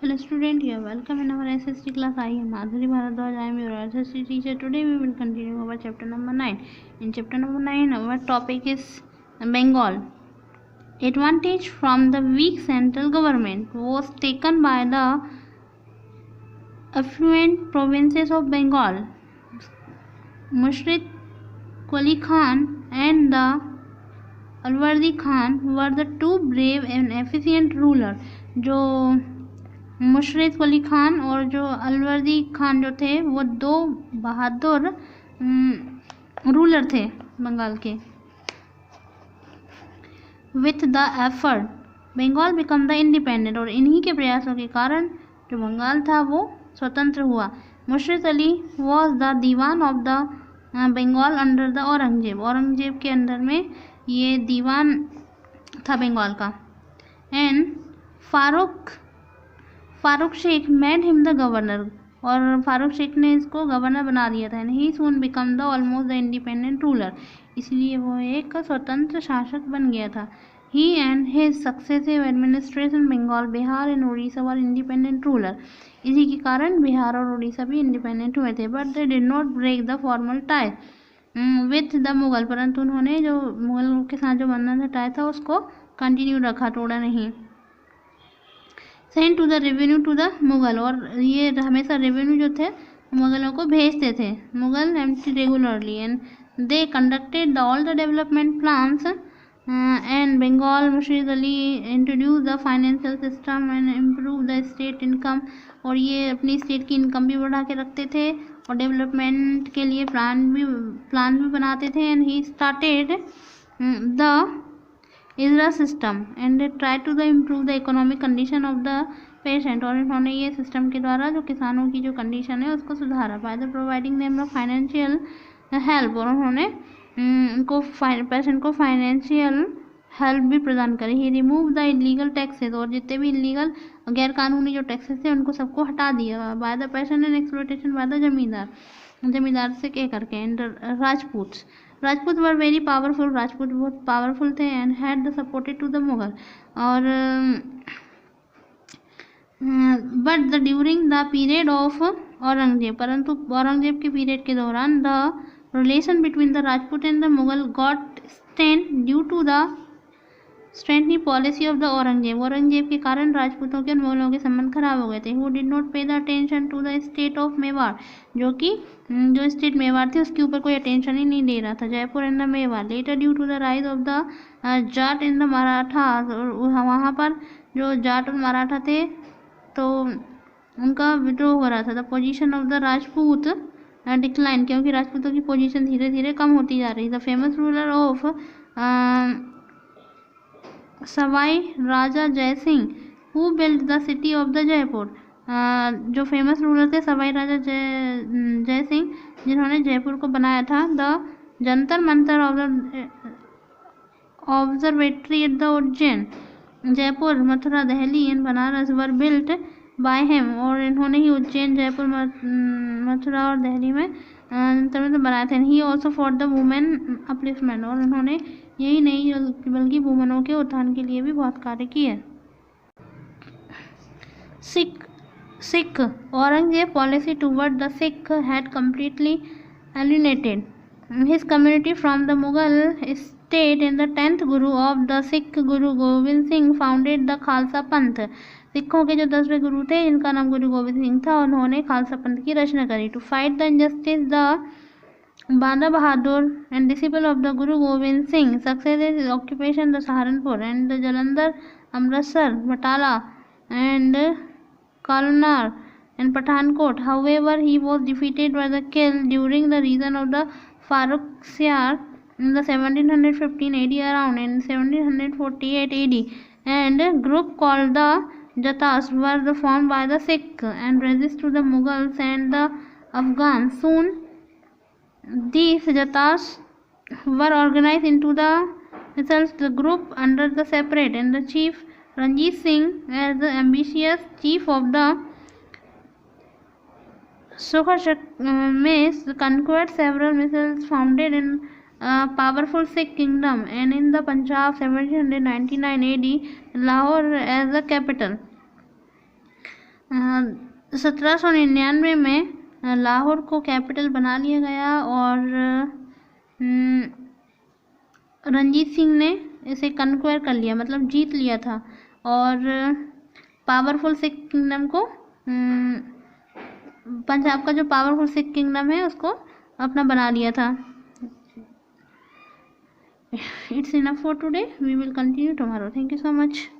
Hello student, you are welcome in our SST class. I am Madhuri Bharadwaj. I am your SST teacher. Today we will continue our chapter number 9. In chapter number 9 our topic is Bengal. Advantage from the weak central government was taken by the affluent provinces of Bengal. Mushrik Qali Khan and the Alwardi Khan were the two brave and efficient rulers. जो मुशर्रफ अली खान और जो अलवर्दी खान जो थे वो दो बहादुर ruler थे बंगाल के. With the effort Bengal become the independent, और इन्हीं के प्रयासों के कारण जो बंगाल था वो स्वतंत्र हुआ. Musharraf Ali was the diwan of the Bengal under the Aurangzeb. Aurangzeb के अंदर में ये दीवान था बंगाल का. And Farooq Sheikh made him the governor, और फारूक शेख ने इसको गवर्नर बना दिया था. And he soon become the almost the independent ruler, इसलिए वो एक स्वतंत्र शासक बन गया था. He and his successive administration Bengal, Bihar and Orissa were independent ruler. इसी के कारण बिहार और उड़ीसा भी इंडिपेंडेंट हुए थे. But they did not break the formal tie with the Mughal, परंतु उन्होंने जो मुगलों के साथ जो बंधन था टाई था उसको कंटिन्यू रखा, तोड़ा नहीं. Send to the revenue to the Mughal, और ये हमेशा रेवेन्यू जो थे मुगलों को भेजते थे Mughal empty regularly. And they conducted the all the development plans and Bengal. Musharraf Ali introduce the financial system and improve the state income, और ये अपनी स्टेट की इनकम भी बढ़ा के रखते थे और डेवलपमेंट के लिए प्लान भी बनाते थे. And he started the ijara system and try to the improve the economic condition of the peasant, और इन्होंने ये सिस्टम के द्वारा जो किसानों की जो कंडीशन है उसको सुधारा. By the providing them the financial help, और उन्होंने उनको पेशेंट को फाइनेंशियल हेल्प भी प्रदान करी. ही रिमूव द इलीगल टैक्सेस, और जितने भी इलीगल गैर कानूनी जो टैक्सेस थे उनको सबको हटा दिया. By the peasant and exploitation by the zamindar से कह करके. And Rajput were very powerful, Rajput बहुत पावरफुल थे. And had the supported to the Mughal, और but the during the period of Aurangzeb, परंतु औरंगजेब के पीरियड के दौरान the relation between the Rajput and the Mughal got strength due to the strengthening policy of the Aurangzeb के कारण राजपूतों के और मुगलों के संबंध खराब हो गए थे. Who did not pay the attention to the state of Mewar, जो कि जो स्टेट मेवाड़ थी उसके ऊपर कोई अटेंशन ही नहीं दे रहा था. Jaipur and the Mewar later due to the rise of the Jat and the Maratha, वहाँ पर जो जाट और मराठा थे तो उनका विद्रोह हो रहा था. The position of the Rajput decline, क्योंकि राजपूतों की पोजीशन धीरे धीरे कम होती जा रही. The famous ruler of Sawai Raja Jai Singh who build the city of the Jaipur, जो फेमस रूलर थे सवाई राजा जय सिंह जिन्होंने जयपुर को बनाया था. The Jantar Mantar of the observatory at the Ujjain, Jaipur Mathura Delhi and Banaras were built by him, और इन्होंने ही उज्जैन जयपुर मथुरा और दिल्ली में जंतर मंतर बनाए थे. He also for the women upliftment, और उन्होंने यही नहीं बल्कि वुमेनों के उत्थान के लिए भी बहुत कार्य किए. Sikh Aurangzeb policy toward the Sikh had completely alienated his community from the Mughal state. In the 10th Guru of the Sikh, Guru Gobind Singh founded the Khalsa पंथ. सिखों के जो 10वें गुरु थे जिनका नाम गुरु गोविंद सिंह था, उन्होंने खालसा पंथ की रचना करी. To fight the injustice the Banda Bahadur and disciple of the Guru Gobind Singh succeeded his occupation the Saharanpur and the Jalandhar, Amritsar, Batala and Kalnar and Pathankot. However, he was defeated by the kill during the reign of the Farrukhsiyar in the 1715 AD around in 1748 AD, and a group called the Jatas were formed by the Sikh and resist to the Mughals and the Afghans. Soon these Jatas were organized into the group under the separate, and the chief Ranjit Singh as the ambitious chief of the Sukhas conquered several missiles founded in powerful Sikh kingdom and in the Punjab 1799 AD, Lahore as the capital. 1799 में लाहौर को capital बना लिया गया और रंजीत सिंह ने इसे कन्क्वायर कर लिया, मतलब जीत लिया था, और पावरफुल सिख किंगडम को, पंजाब का जो पावरफुल सिख किंगडम है उसको अपना बना लिया था। It's enough for today. We will continue tomorrow. Thank you so much.